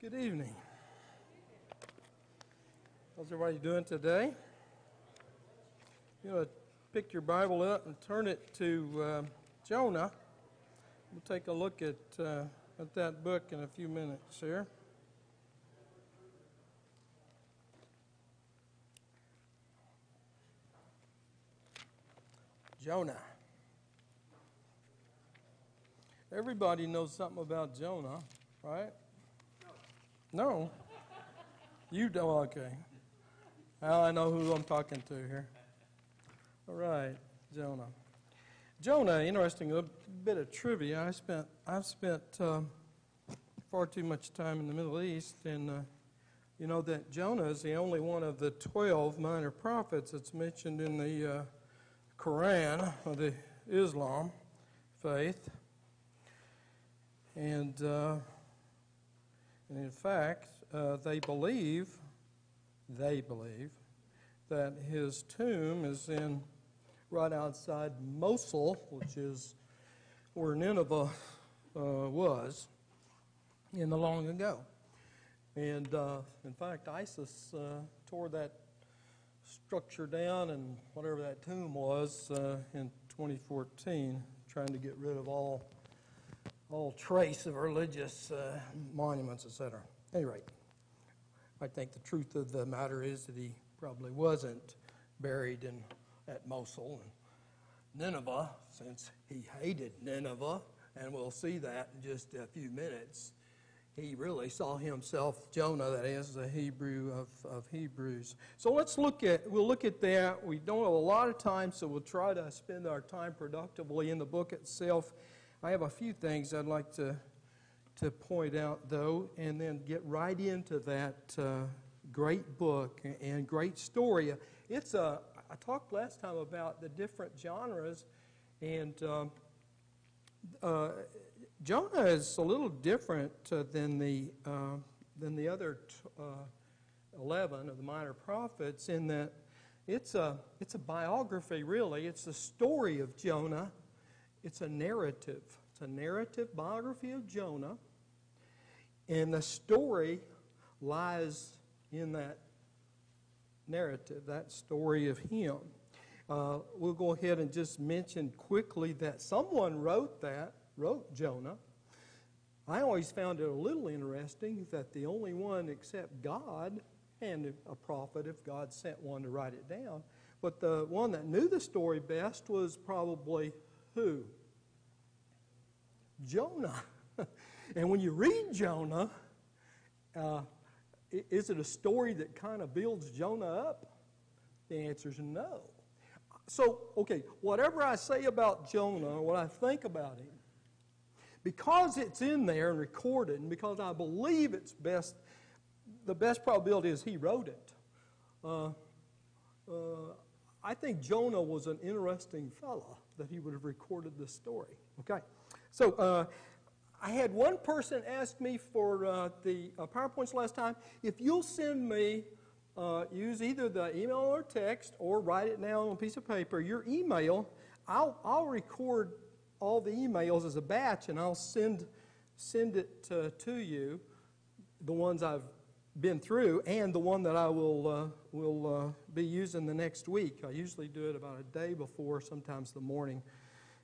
Good evening. How's everybody doing today? You're going to pick your Bible up and turn it to Jonah. We'll take a look at that book in a few minutes here. Jonah. Everybody knows something about Jonah, right? No. You don't? Okay. Well, I know who I'm talking to here. All right, Jonah. Jonah, interesting, a bit of trivia. I've spent far too much time in the Middle East, and you know that Jonah is the only one of the 12 minor prophets that's mentioned in the Quran, or the Islam faith. And in fact, they believe that his tomb is right outside Mosul, which is where Nineveh was in the long ago. And in fact, ISIS tore that structure down and whatever that tomb was in 2014, trying to get rid of all trace of religious monuments, etc. At any rate, I think the truth of the matter is that he probably wasn't buried at Mosul and Nineveh, since he hated Nineveh, and we'll see that in just a few minutes. He really saw himself, Jonah, that is, the Hebrew of Hebrews. So we'll look at that. We don't have a lot of time, so we'll try to spend our time productively in the book itself. I have a few things I'd like to point out, though, and then get right into that great book and great story. I talked last time about the different genres, and Jonah is a little different than the other 11 of the minor prophets in that it's a biography, really. It's the story of Jonah. It's a narrative. It's a narrative biography of Jonah. And the story lies in that narrative, that story of him. We'll go ahead and just mention quickly that someone wrote Jonah. I always found it a little interesting that the only one except God, and a prophet if God sent one to write it down, but the one that knew the story best was probably who? Jonah. And when you read Jonah, is it a story that kind of builds Jonah up? The answer is no. So, okay, whatever I say about Jonah, what I think about him, because it's in there and recorded, and because I believe the best probability is he wrote it, I think Jonah was an interesting fellow that he would have recorded this story. Okay, so I had one person ask me for the PowerPoints last time, if you'll send me, use either the email or text, or write it down on a piece of paper, your email, I'll record all the emails as a batch, and I'll send it to you, the ones I've been through, and the one that I will be using the next week. I usually do it about a day before, sometimes the morning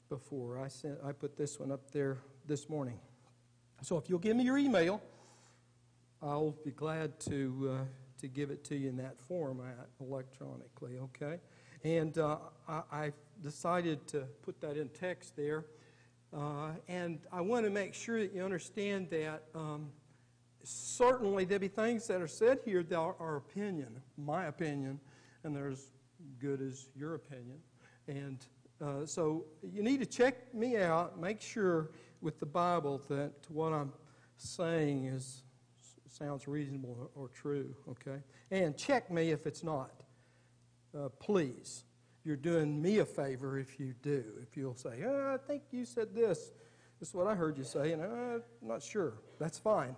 before. I put this one up there this morning. So if you'll give me your email, I'll be glad to give it to you in that format electronically, okay? And I've decided to put that in text there. And I want to make sure that you understand that certainly there'll be things that are said here that are opinion, my opinion, and they're as good as your opinion. And so you need to check me out, make sure with the Bible that what I'm saying sounds reasonable or true, okay? And check me if it's not. Please. You're doing me a favor if you do. If you'll say, I think you said this. This is what I heard you say, and I'm not sure. That's fine.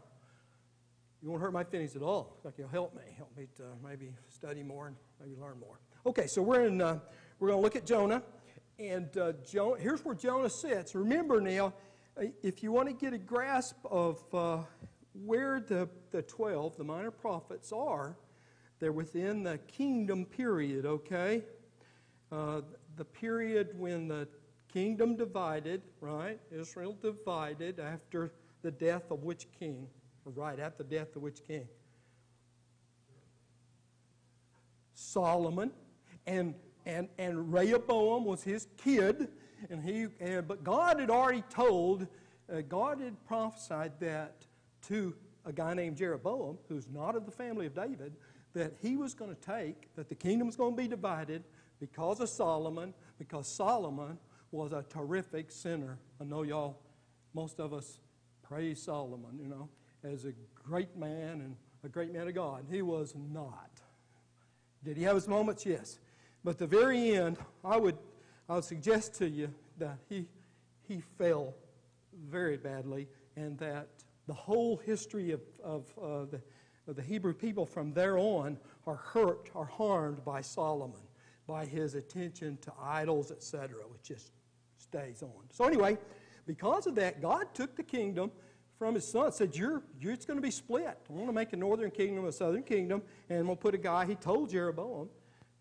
You won't hurt my feelings at all. In fact, you'll help me to maybe study more and maybe learn more. Okay, so we're going to look at Jonah. And here's where Jonah sits. Remember now, if you want to get a grasp of where the 12, the minor prophets, are. They're within the kingdom period, okay? The period when the kingdom divided, right? Israel divided after the death of which king? Right, at the death of which king? Solomon. And Rehoboam was his kid. But God had already told, God had prophesied that to a guy named Jeroboam, who's not of the family of David, that he was going to take, that the kingdom was going to be divided because of Solomon, because Solomon was a terrific sinner. I know y'all, most of us praise Solomon, you know, as a great man and a great man of God. He was not. Did he have his moments? Yes. But at the very end, I would suggest to you that he fell very badly, and that the whole history of the Hebrew people from there on are hurt, are harmed by Solomon, by his attention to idols, etc., which just stays on. So anyway, because of that, God took the kingdom from his son, said, it's going to be split. I want to make a northern kingdom, a southern kingdom, and we'll put a guy, he told Jeroboam,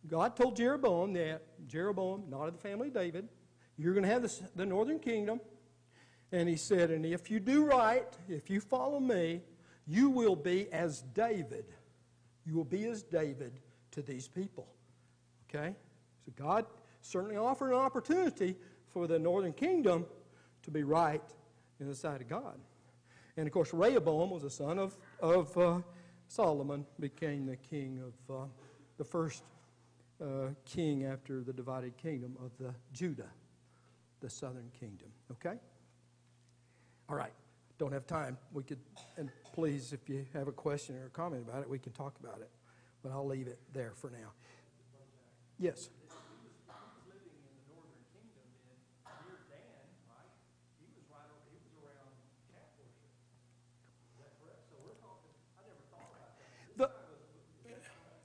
God told Jeroboam that, Jeroboam, not of the family of David, you're going to have the northern kingdom. And he said, and if you do right, if you follow me, you will be as David. You will be as David to these people. Okay? So God certainly offered an opportunity for the northern kingdom to be right in the sight of God. And of course, Rehoboam was a son of Solomon, became the king of the first king after the divided kingdom of the Judah, the southern kingdom. Okay? All right. Don't have time. We could, and please, if you have a question or a comment about it, we can talk about it. But I'll leave it there for now. Yes.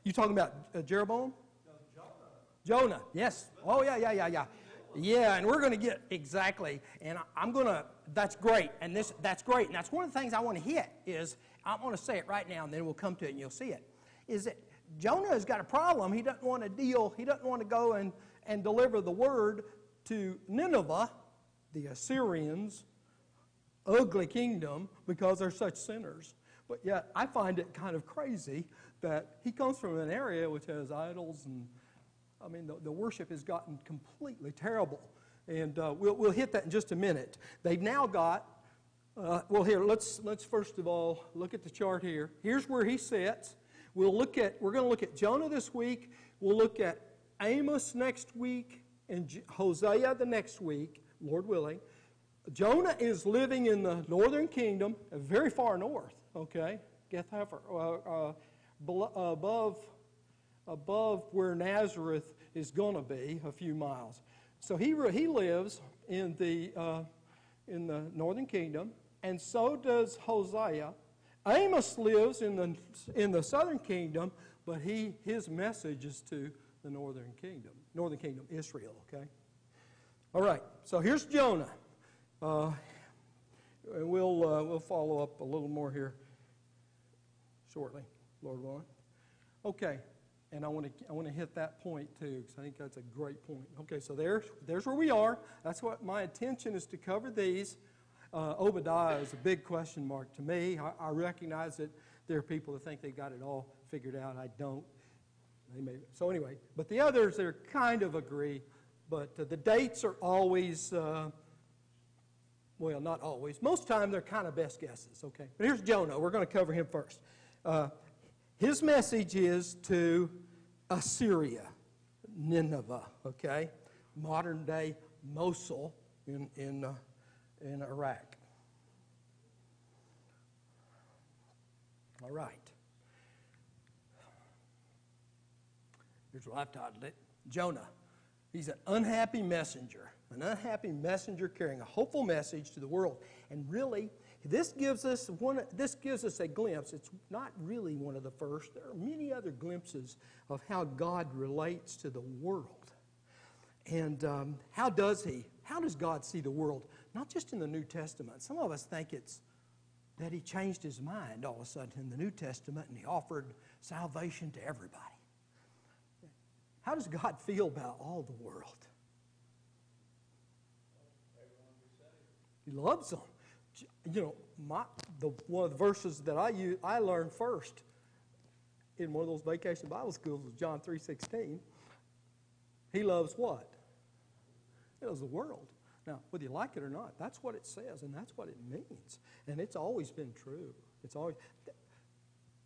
You talking about Jeroboam? Jonah, yes. Oh, yeah. Yeah, and we're going to get exactly, and I'm going to, that's great, and that's great. And that's one of the things I want to hit is, I want to say it right now, and then we'll come to it and you'll see it, is that Jonah has got a problem. He doesn't want to deal, he doesn't want to go and deliver the word to Nineveh, the Assyrians, ugly kingdom, because they're such sinners. But yet, I find it kind of crazy that he comes from an area which has idols, and I mean, the worship has gotten completely terrible. And we'll hit that in just a minute. They've now got, well, here, let's first of all look at the chart here. Here's where he sits. We're going to look at Jonah this week. We'll look at Amos next week and Hosea the next week, Lord willing. Jonah is living in the northern kingdom, very far north, okay? Gath-Hepher, above where Nazareth is going to be, a few miles. So he lives in the northern kingdom, and so does Hosea. Amos lives in the southern kingdom, but his message is to the northern kingdom, Israel. Okay. All right. So here's Jonah. We'll follow up a little more here shortly, Lord willing. Okay. And I want to hit that point too, because I think that's a great point. Okay, so there's where we are. That's what my intention is, to cover these. Obadiah is a big question mark to me. I recognize that there are people that think they've got it all figured out. I don't. They may. So anyway, but the others, they're kind of agree. But the dates are always, well, not always. Most of the time, they're kind of best guesses. Okay, but here's Jonah. We're going to cover him first. His message is to Assyria, Nineveh, okay? Modern-day Mosul in Iraq. All right. Here's what I've titled it. Jonah. He's an unhappy messenger carrying a hopeful message to the world. And really, this gives us a glimpse. It's not really one of the first. There are many other glimpses of how God relates to the world. And how does God see the world? Not just in the New Testament. Some of us think it's that he changed his mind all of a sudden in the New Testament and he offered salvation to everybody. How does God feel about all the world? He loves them. You know, one of the verses that I learned first in one of those vacation Bible schools was John 3:16. He loves what? He loves the world. Now, whether you like it or not, that's what it says, and that's what it means. And it's always been true. It's always.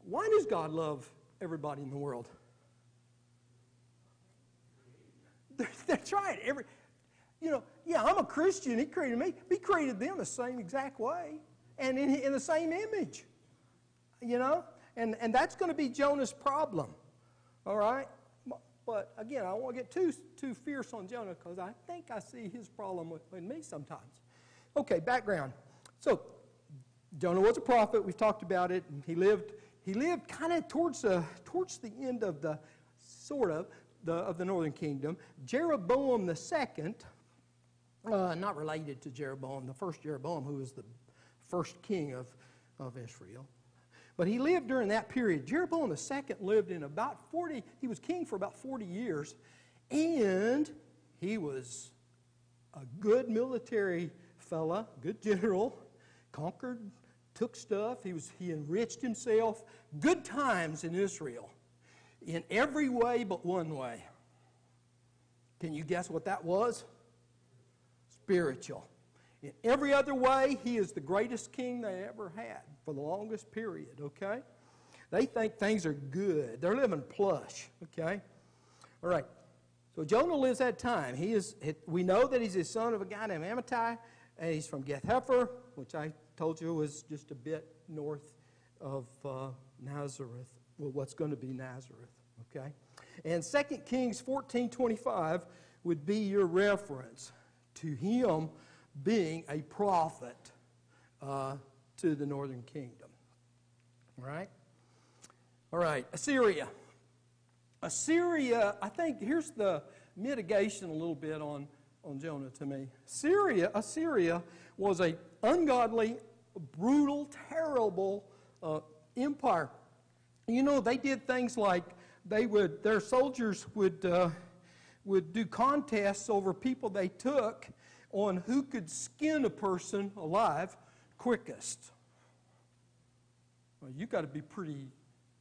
Why does God love everybody in the world? That's right. I'm a Christian. He created me. He created them the same exact way and in the same image. And that's going to be Jonah's problem. All right? But again, I don't want to get too fierce on Jonah because I think I see his problem with me sometimes. Okay, background. So Jonah was a prophet. We've talked about it. And he lived kind of towards the end of the northern kingdom. Jeroboam II, not related to Jeroboam, the first Jeroboam, who was the first king of Israel. But he lived during that period. Jeroboam II lived in about 40, he was king for about 40 years, and he was a good military fella, good general, conquered, took stuff, he enriched himself, good times in Israel, in every way but one way. Can you guess what that was? Spiritual. In every other way, he is the greatest king they ever had for the longest period, okay? They think things are good. They're living plush, okay? All right. So Jonah lives that time. We know that he's the son of a guy named Amittai, and he's from Gath-Hepher, which I told you was just a bit north of Nazareth, well, what's going to be Nazareth, okay? And 2 Kings 14:25 would be your reference to him being a prophet to the northern kingdom. All right? All right, Assyria. Assyria, I think, here's the mitigation a little bit on Jonah to me. Assyria was an ungodly, brutal, terrible empire. You know, they did things like their soldiers would do contests over people they took on who could skin a person alive quickest. Well, you got to be pretty,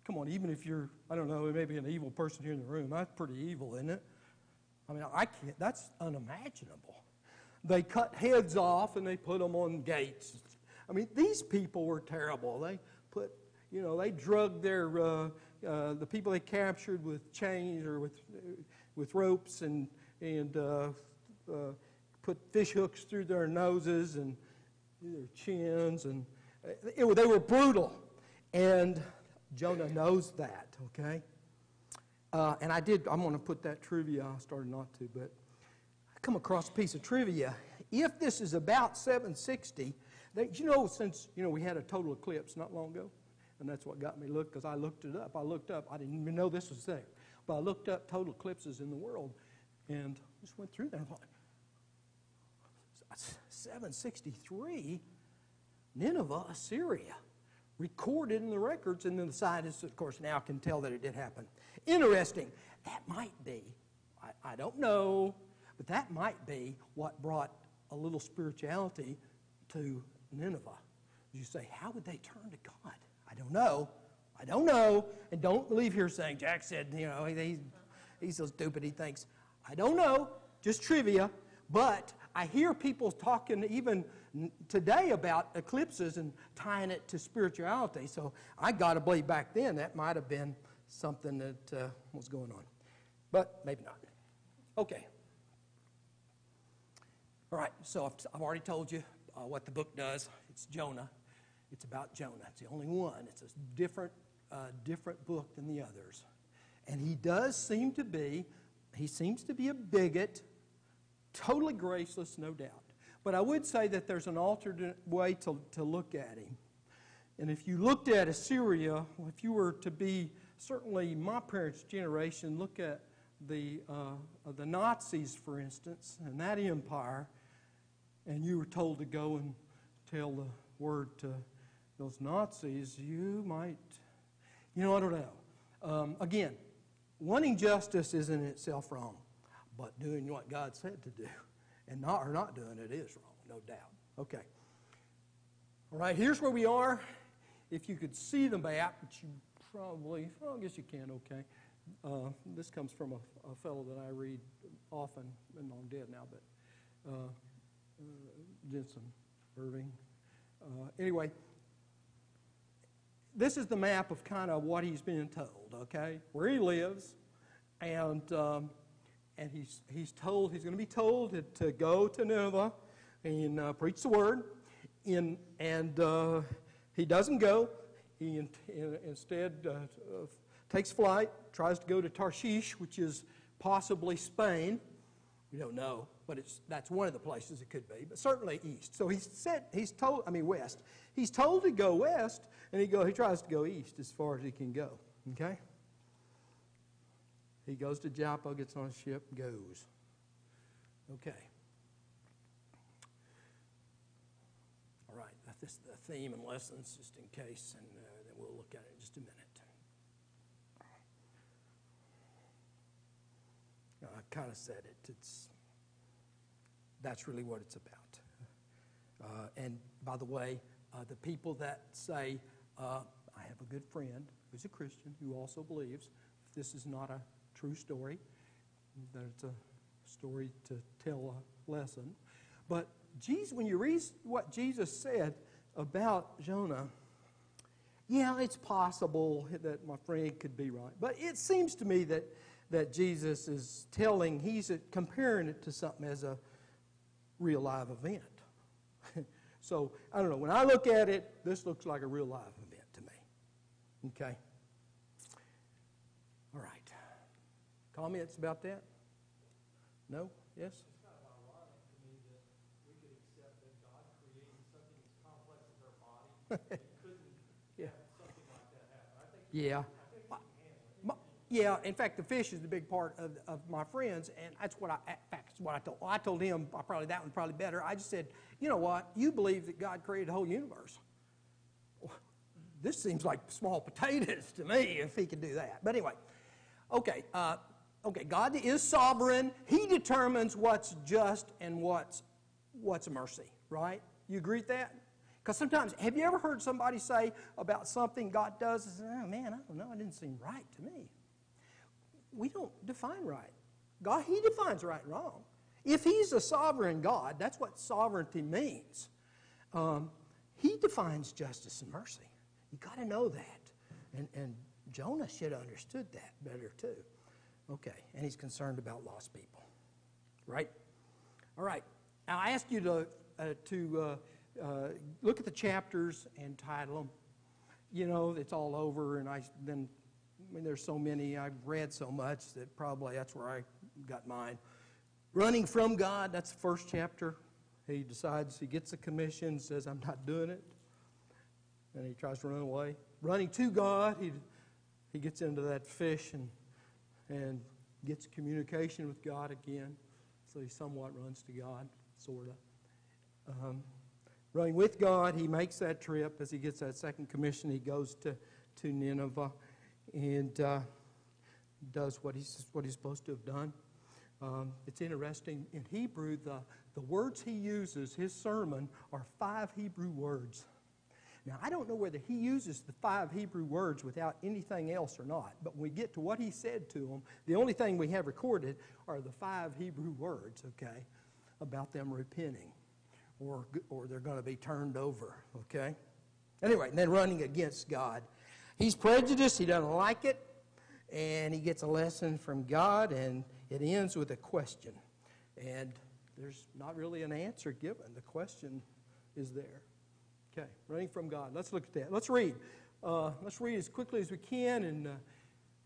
come on, even if you're, I don't know, maybe an evil person here in the room, that's pretty evil, isn't it? I mean, I can't, that's unimaginable. They cut heads off and they put them on gates. I mean, these people were terrible. They they drugged the people they captured with chains or with ropes and put fish hooks through their noses and their chins, and they were brutal. And Jonah knows that, okay? And I'm going to put that trivia, I started not to, but I come across a piece of trivia. If this is about 760, since we had a total eclipse not long ago, and that's what got me looked, because I looked it up. I didn't even know this was there. But I looked up total eclipses in the world, and just went through there and thought, 763, Nineveh, Assyria, recorded in the records, and then the scientists, of course, now can tell that it did happen. Interesting. That might be, I don't know, but that might be what brought a little spirituality to Nineveh. You say, how would they turn to God? I don't know. And don't leave here saying, Jack said, he's so stupid he thinks. I don't know, just trivia, but I hear people talking even today about eclipses and tying it to spirituality. So I got to believe back then that might have been something that was going on. But maybe not. Okay. All right, so I've already told you what the book does. It's Jonah. It's about Jonah. It's the only one. It's a different book than the others. And he seems to be a bigot, totally graceless, no doubt. But I would say that there's an alternate way to look at him. And if you looked at Assyria, if you were to be, certainly my parents' generation, look at the Nazis, for instance, and that empire, and you were told to go and tell the word to those Nazis, you might, I don't know. Again, wanting justice isn't in itself wrong, but doing what God said to do and not doing it is wrong, no doubt. Okay. All right, here's where we are. If you could see the map, which you probably, well, I guess you can, okay. This comes from a fellow that I read often, and long dead now, but Jensen Irving. Anyway, this is the map of kind of what he's being told, okay, where he lives, and he's told, he's going to be told to go to Nineveh and preach the word, and he doesn't go. He instead takes flight, tries to go to Tarshish, which is possibly Spain. We don't know, but that's one of the places it could be, but certainly east. So west. He's told to go west, and he tries to go east as far as he can go. Okay? He goes to Joppa, gets on a ship, goes. Okay. All right, that's the theme and lessons, just in case, and then we'll look at it in just a minute. I kind of said it. That's really what it's about. And by the way, the people that say, I have a good friend who's a Christian who also believes this is not a true story, that it's a story to tell a lesson. But Jesus, when you read what Jesus said about Jonah, yeah, it's possible that my friend could be right. But it seems to me that Jesus is he's comparing it to something as a real live event. So, I don't know, when I look at it, this looks like a real live event to me. Okay? All right. Comments about that? No? Yes? It's kind of ironic to me that we could accept that God created something as complex as our body and couldn't have something like that happen. I think Yeah. Yeah, in fact, the fish is the big part of my friends, and that's what I told. I told him that one's probably better. I just said, you know what? You believe that God created the whole universe. This seems like small potatoes to me if he could do that. But anyway, okay, God is sovereign. He determines what's just and what's mercy, right? You agree with that? Because sometimes, have you ever heard somebody say about something God does, oh man, I don't know, it didn't seem right to me. We don't define right. God, He defines right and wrong. If He's a sovereign God, that's what sovereignty means. He defines justice and mercy. You got to know that. And Jonah should have understood that better too. Okay, and he's concerned about lost people. Right? All right. Now I ask you to look at the chapters and title them. You know, it's all over, and there's so many, I've read so much that probably that's where I got mine. Running from God, that's the first chapter. He decides, he gets a commission, says, I'm not doing it. And he tries to run away. Running to God, he gets into that fish and gets communication with God again. So he somewhat runs to God, sort of. Running with God, he makes that trip. As he gets that second commission, he goes to Nineveh and does what he's supposed to have done. It's interesting. In Hebrew, the words he uses, his sermon, are 5 Hebrew words. Now, I don't know whether he uses the 5 Hebrew words without anything else or not, but when we get to what he said to them, the only thing we have recorded are the 5 Hebrew words, okay, about them repenting, or they're going to be turned over, okay? Anyway, and then running against God. He's prejudiced, he doesn't like it, and he gets a lesson from God, and it ends with a question. And there's not really an answer given. The question is there. Okay, running from God. Let's look at that. Let's read. Let's read as quickly as we can, and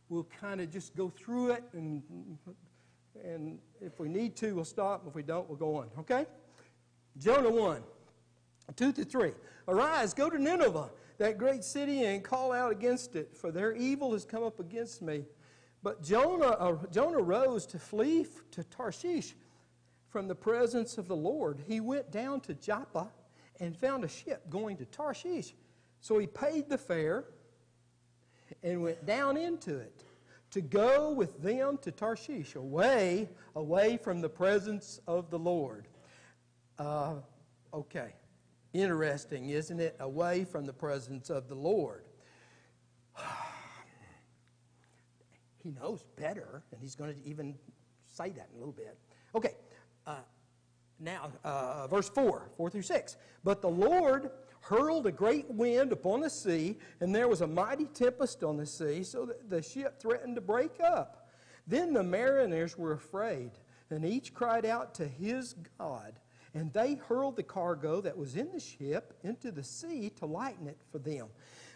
we'll kind of just go through it, and if we need to, we'll stop. If we don't, we'll go on. Okay? Jonah 1, 2-3. Arise, go to Nineveh, that great city, and call out against it, for their evil has come up against me. But Jonah rose to flee to Tarshish from the presence of the Lord. He went down to Joppa and found a ship going to Tarshish, So he paid the fare and went down into it to go with them to Tarshish, away from the presence of the Lord. Okay. Interesting, isn't it? Away from the presence of the Lord. He knows better, and he's going to even say that in a little bit. Okay, now verse 4 through 6. But the Lord hurled a great wind upon the sea, and there was a mighty tempest on the sea, so that the ship threatened to break up. Then the mariners were afraid, and each cried out to his God. And they hurled the cargo that was in the ship into the sea to lighten it for them.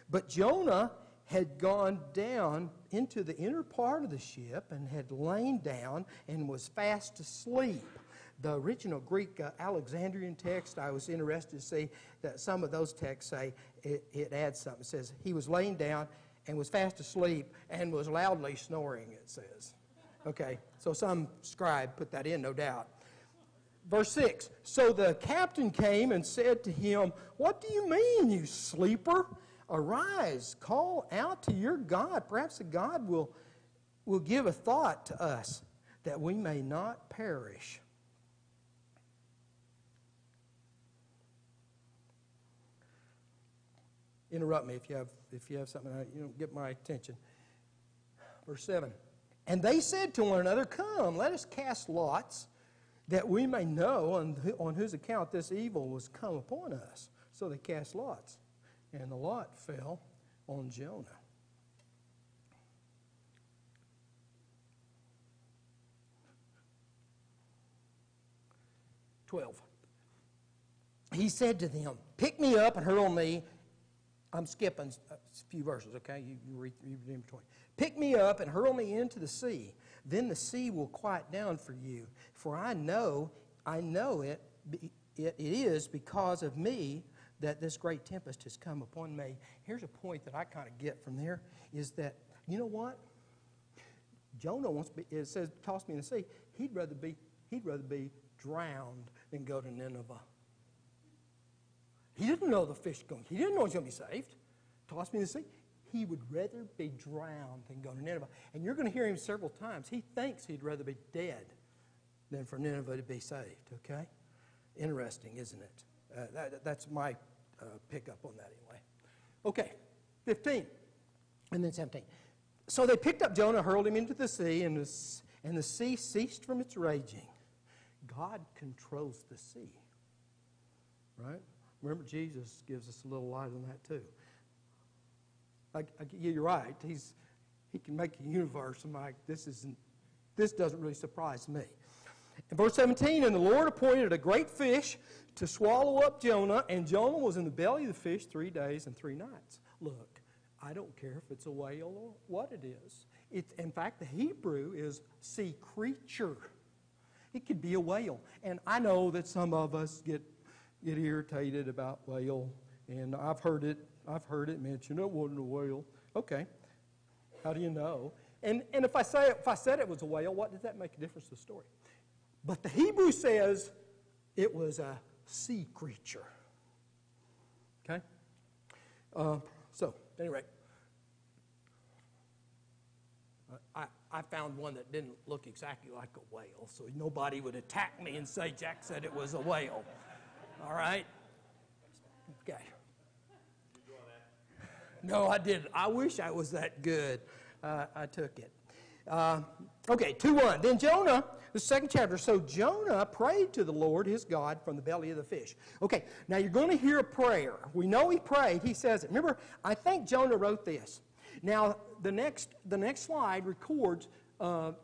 But Jonah had gone down into the inner part of the ship and had lain down and was fast asleep. The original Greek Alexandrian text, I was interested to see that some of those texts say it adds something. It says he was laying down and was fast asleep and was loudly snoring, it says. Okay, so some scribe put that in, no doubt. Verse 6, so the captain came and said to him, what do you mean, you sleeper? Arise, call out to your God. Perhaps the God will give a thought to us that we may not perish. Interrupt me if you have something get my attention. Verse 7, and they said to one another, come, let us cast lots, that we may know on whose account this evil was come upon us. So they cast lots, and the lot fell on Jonah. He said to them, pick me up and hurl me. I'm skipping a few verses, okay? You read in between. Pick me up and hurl me into the sea. Then the sea will quiet down for you. For I know it is because of me that this great tempest has come upon me. Here's a point that I kind of get from there, is that, you know what? Jonah it says, toss me in the sea. He'd rather be drowned than go to Nineveh. He didn't know the fish going. He didn't know he was going to be saved. Toss me in the sea. He would rather be drowned than go to Nineveh. And you're going to hear him several times. He thinks he'd rather be dead than for Nineveh to be saved, okay? Interesting, isn't it? That's my pickup on that anyway. Okay, 15 and then 17. So they picked up Jonah, hurled him into the sea, and the sea ceased from its raging. God controls the sea, right? Remember, Jesus gives us a little light on that too. Yeah, you're right. He can make a universe. I'm like, this doesn't really surprise me. In verse 17, and the Lord appointed a great fish to swallow up Jonah, and Jonah was in the belly of the fish 3 days and 3 nights. Look, I don't care if it's a whale or what it is. In fact, the Hebrew is sea creature. It could be a whale. And I know that some of us get irritated about whale, and I've heard it mentioned. It wasn't a whale. Okay, how do you know? And if I said it was a whale, what does that make a difference to the story? But the Hebrew says it was a sea creature. Okay. So anyway, I found one that didn't look exactly like a whale, so nobody would attack me and say Jack said it was a whale. All right? Okay. No, I didn't. I wish I was that good. I took it. Okay, 2:1. Then Jonah, the second chapter. So Jonah prayed to the Lord his God from the belly of the fish. Okay, now you're going to hear a prayer. We know he prayed. He says it. Remember, I think Jonah wrote this. Now, the next slide records 2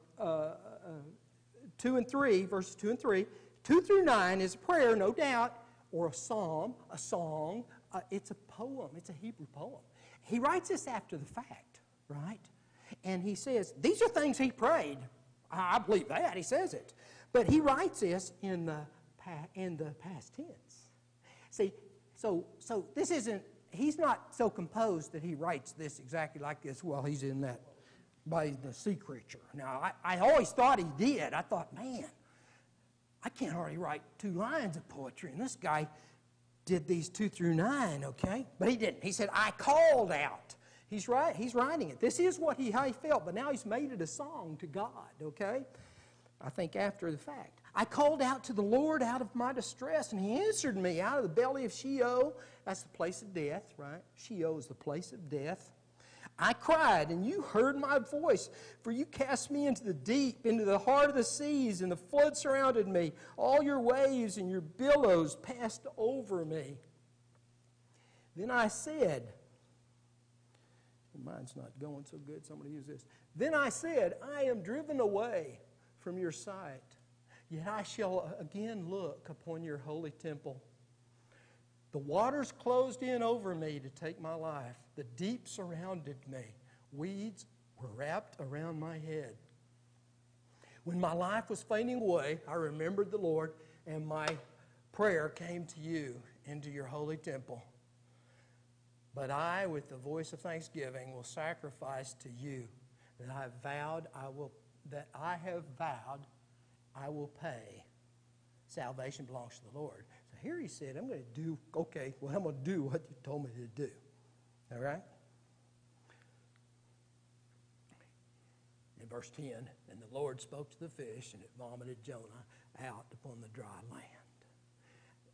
and 3, verses 2 and 3. 2 through 9 is a prayer, no doubt, or a psalm, a song. It's a poem. It's a Hebrew poem. He writes this after the fact, right? And he says, these are things he prayed. I believe that. He says it. But he writes this in the past tense. See, so this isn't, he's not so composed that he writes this exactly like this while he's in that, by the sea creature. Now, I always thought he did. I thought, man, I can't hardly write 2 lines of poetry. And this guy, did these 2 through 9, okay? But he didn't. He said, I called out. He's writing it. This is how he felt, but now he's made it a song to God, okay? I think after the fact. I called out to the Lord out of my distress, and he answered me out of the belly of Sheol. That's the place of death, right? Sheol is the place of death. I cried, and you heard my voice, for you cast me into the deep, into the heart of the seas, and the flood surrounded me. All your waves and your billows passed over me. Then I said, mine's not going so good, somebody use this. Then I said, I am driven away from your sight, yet I shall again look upon your holy temple. The waters closed in over me to take my life. The deep surrounded me. Weeds were wrapped around my head. When my life was fading away, I remembered the Lord, and my prayer came to you into your holy temple. But I, with the voice of thanksgiving, will sacrifice to you that I have vowed I will pay. Salvation belongs to the Lord. So here he said, I'm going to do what you told me to do. All right? In verse 10, and the Lord spoke to the fish, and it vomited Jonah out upon the dry land.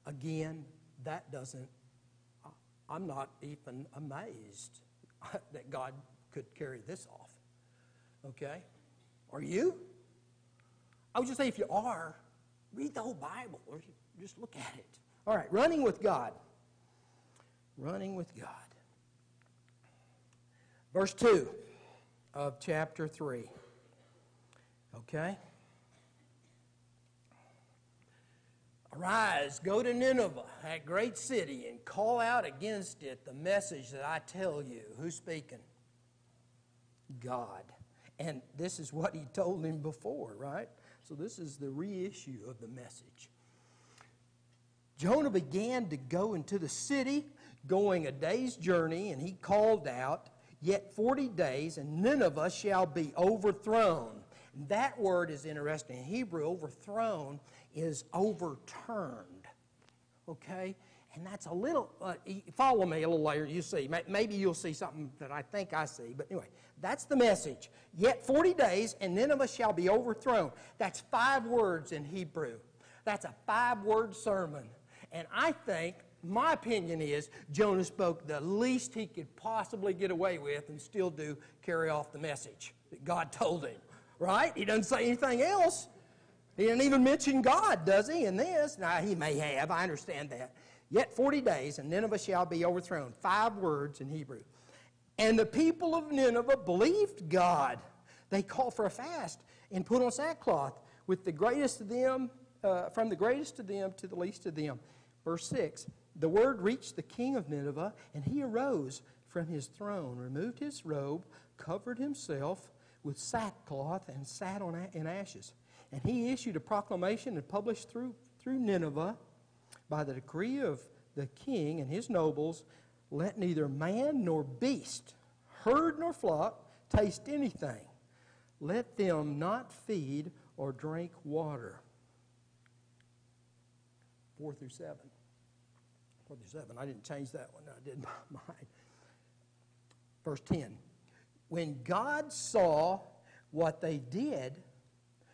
Again, I'm not even amazed that God could carry this off. Okay? Are you? I would just say if you are, read the whole Bible or just look at it. All right, running with God. Running with God. Verse 2 of chapter 3. Okay? Arise, go to Nineveh, that great city, and call out against it the message that I tell you. Who's speaking? God. And this is what he told him before, right? So this is the reissue of the message. Jonah began to go into the city, going a day's journey, and he called out, yet 40 days, and Nineveh shall be overthrown. That word is interesting. In Hebrew, overthrown is overturned. Okay? And that's a little, follow me a little later, you see. Maybe you'll see something that I think I see. But anyway, that's the message. Yet 40 days, and Nineveh shall be overthrown. That's 5 words in Hebrew. That's a 5-word sermon. And I think, my opinion is, Jonah spoke the least he could possibly get away with and still carry off the message that God told him. Right? He doesn't say anything else. He didn't even mention God, does he, in this? Now, he may have. I understand that. Yet 40 days, and Nineveh shall be overthrown. 5 words in Hebrew. And the people of Nineveh believed God. They called for a fast and put on sackcloth with the greatest of them, from the greatest of them to the least of them. Verse 6, the word reached the king of Nineveh, and he arose from his throne, removed his robe, covered himself with sackcloth, and sat in ashes. And he issued a proclamation and published through Nineveh, by the decree of the king and his nobles, let neither man nor beast, herd nor flock, taste anything. Let them not feed or drink water. 4 through 7. 4 through 7. I didn't change that one. I did mine. Verse 10. When God saw what they did,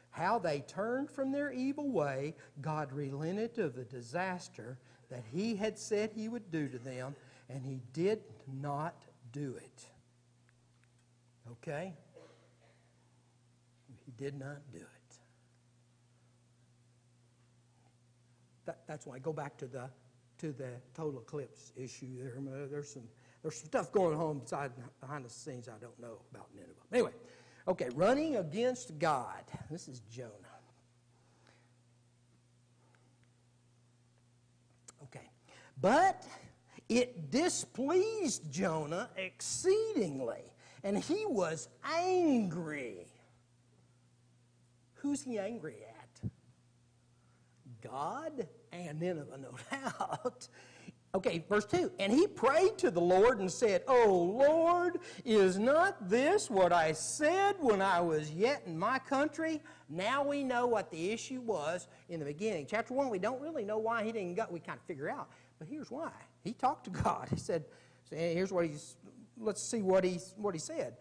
how they turned from their evil way, God relented of the disaster that he had said he would do to them, and he did not do it. Okay? He did not do it. That's why I go back to the total eclipse issue there. There's some stuff going on behind the scenes I don't know about Nineveh. Anyway, okay, running against God. This is Jonah. Okay, but it displeased Jonah exceedingly, and he was angry. Who's he angry at? God and Nineveh, no doubt. Okay, verse 2. And he prayed to the Lord and said, O Lord, is not this what I said when I was yet in my country? Now we know what the issue was in the beginning. Chapter 1, we don't really know why he didn't go. We kind of figure out. But here's why. He talked to God. He said, here's what let's see what he said.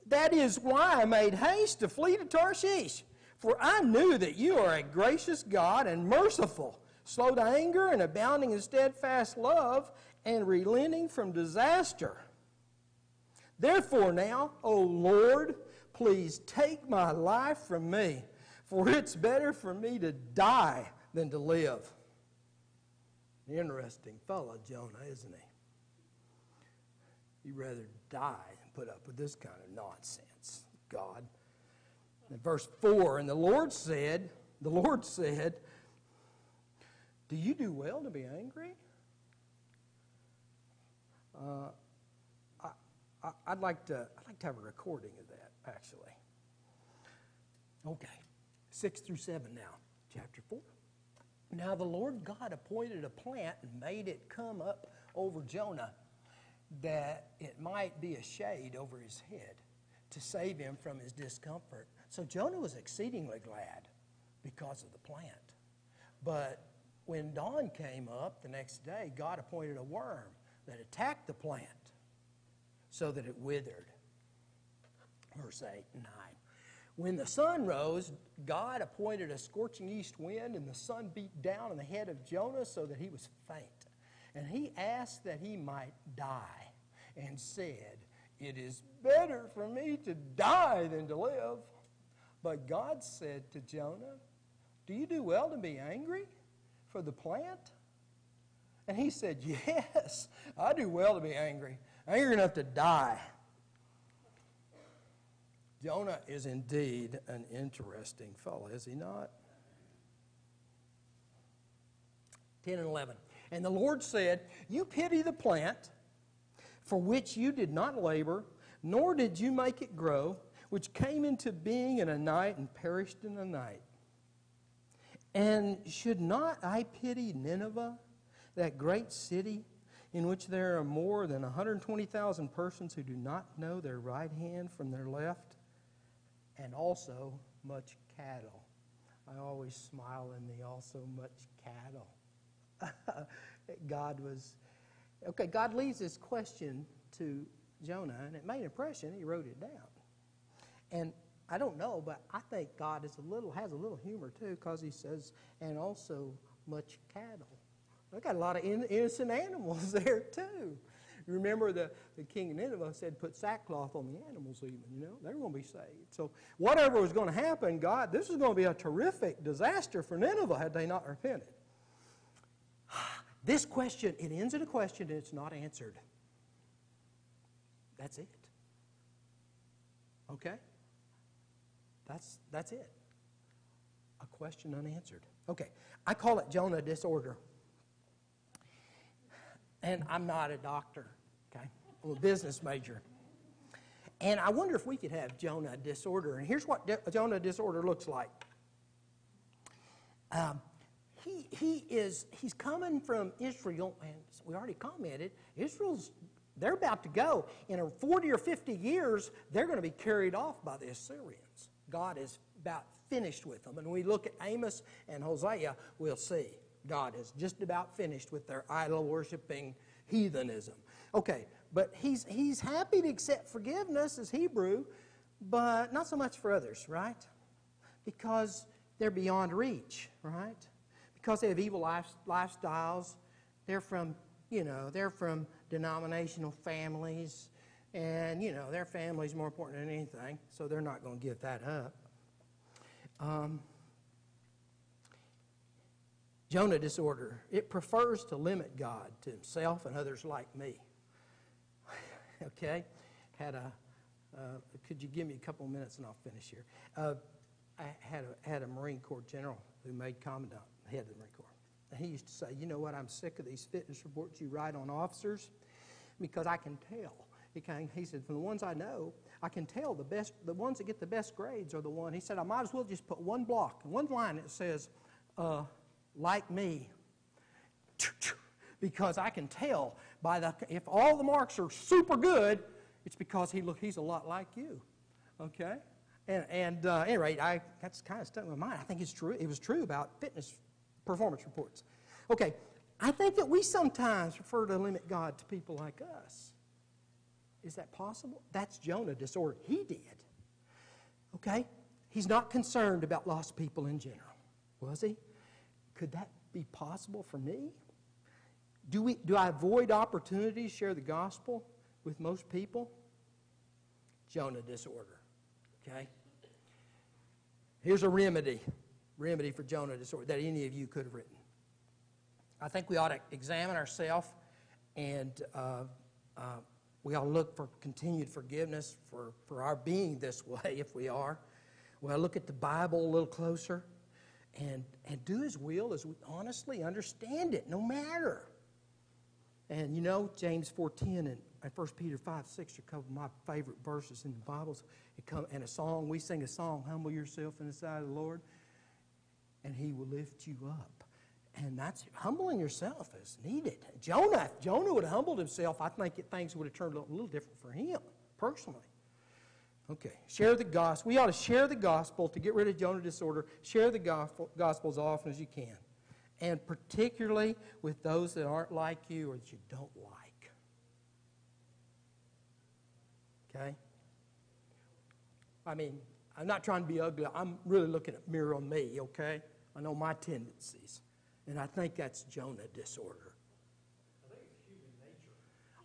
That is why I made haste to flee to Tarshish, for I knew that you are a gracious God and merciful, slow to anger and abounding in steadfast love and relenting from disaster. Therefore now, O Lord, please take my life from me, for it's better for me to die than to live. Interesting fellow, Jonah, isn't he? He'd rather die than put up with this kind of nonsense, God. In verse 4, and the Lord said, do you do well to be angry? I'd like to have a recording of that, actually. Okay, 6 through 7 now, chapter 4. Now the Lord God appointed a plant and made it come up over Jonah, that it might be a shade over his head, to save him from his discomfort. So Jonah was exceedingly glad because of the plant. But when dawn came up the next day, God appointed a worm that attacked the plant so that it withered. Verse 8 and 9. When the sun rose, God appointed a scorching east wind, and the sun beat down on the head of Jonah so that he was faint. And he asked that he might die, and said, it is better for me to die than to live. But God said to Jonah, do you do well to be angry for the plant? And he said, yes, I do well to be angry enough to die. Jonah is indeed an interesting fellow, is he not? 10 and 11. And the Lord said, you pity the plant for which you did not labor, nor did you make it grow, which came into being in a night and perished in a night. And should not I pity Nineveh, that great city, in which there are more than 120,000 persons who do not know their right hand from their left, and also much cattle? I always smile in the also much cattle. God leaves this question to Jonah, and it made an impression. He wrote it down. And I don't know, but I think God has a little humor too, because he says, and also much cattle. They got a lot of innocent animals there too. Remember the king of Nineveh said, put sackcloth on the animals even, they're going to be saved. So whatever was going to happen, this is going to be a terrific disaster for Nineveh had they not repented. This question, it ends in a question and it's not answered. That's it. Okay? That's it. A question unanswered. Okay, I call it Jonah disorder. And I'm not a doctor, okay? I'm a business major. And I wonder if we could have Jonah disorder. And here's what Jonah disorder looks like. He's coming from Israel, and we already commented, they're about to go. In 40 or 50 years, they're going to be carried off by the Assyrians. God is about finished with them. And when we look at Amos and Hosea, we'll see God is just about finished with their idol-worshiping heathenism. Okay, but he's happy to accept forgiveness as Hebrew, but not so much for others, right? Because they're beyond reach, right? Because they have evil lifestyles. They're from denominational families, and, their family's more important than anything, so they're not going to give that up. Jonah disorder, it prefers to limit God to himself and others like me. Okay? Could you give me a couple of minutes and I'll finish here? I had a Marine Corps general who made commandant, head of the Marine Corps. And he used to say, you know what, I'm sick of these fitness reports you write on officers because I can tell. He said, from the ones I know, I can tell the ones that get the best grades are the one. He said, I might as well just put one block, one line that says, like me, because I can tell if all the marks are super good, it's because he's a lot like you, okay? And at any rate, that's kind of stuck in my mind. I think it's true. It was true about fitness performance reports. Okay, I think that we sometimes prefer to limit God to people like us. Is that possible? That's Jonah disorder. He did. Okay? He's not concerned about lost people in general. Was he? Could that be possible for me? Do I avoid opportunities to share the gospel with most people? Jonah disorder. Okay? Here's a remedy for Jonah disorder that any of you could have written. I think we ought to examine ourselves, and we ought to look for continued forgiveness for our being this way, if we are. We ought to look at the Bible a little closer and do His will as we honestly understand it, no matter. And you know, James 4:10 and 1 Peter 5:6 are a couple of my favorite verses in the Bible. And a song, we sing a song, humble yourself in the sight of the Lord, and He will lift you up. And that's humbling yourself is needed. If Jonah would have humbled himself, I think things would have turned a little different for him, personally. Okay, share the gospel. We ought to share the gospel to get rid of Jonah disorder. Share the gospel as often as you can. And particularly with those that aren't like you or that you don't like. Okay? I mean, I'm not trying to be ugly. I'm really looking at mirror on me, okay? I know my tendencies. And I think that's Jonah disorder. I think it's human nature.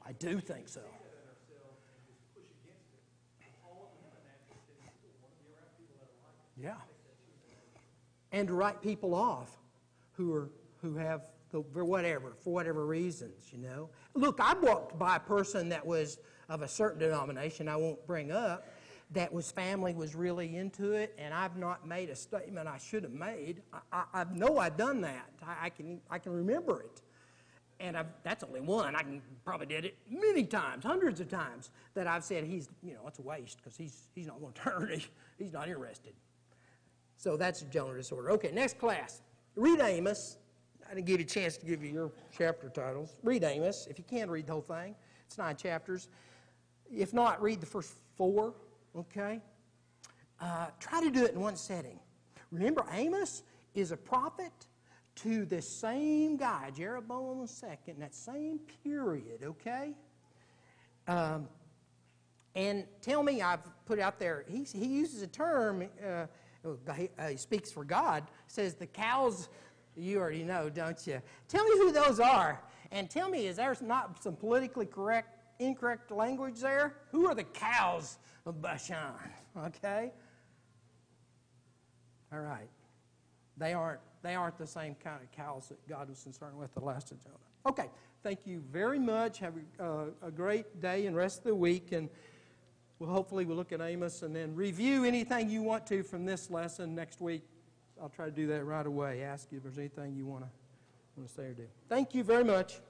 I do think so. We see that in ourselves and just push against it. All of them have a natural tendency to want to be around people that are like us. Yeah. I think that's human nature. And to write people off who have for whatever reasons, you know. Look, I walked by a person that was of a certain denomination I won't bring up, that was family was really into it, and I've not made a statement I should have made. I know I've done that. I can remember it. And that's only one. I probably did it many times, hundreds of times, that I've said it's a waste because he's not going to turn. He's not interested. So that's Jonah disorder. Okay, next class. Read Amos. I didn't give you a chance to give you your chapter titles. Read Amos. If you can read the whole thing. It's 9 chapters. If not, read the first 4. Okay? Try to do it in one setting. Remember, Amos is a prophet to this same guy, Jeroboam II, in that same period, okay? And tell me, I've put out there, he uses a term, he speaks for God, says the cows, you already know, don't you? Tell me who those are, and tell me, is there not some politically incorrect language there? Who are the cows of Bashan? Okay? All right. They aren't the same kind of cows that God was concerned with the last of Jonah. Okay. Thank you very much. Have a great day and rest of the week. And hopefully we'll look at Amos and then review anything you want to from this lesson next week. I'll try to do that right away. Ask you if there's anything you want to say or do. Thank you very much.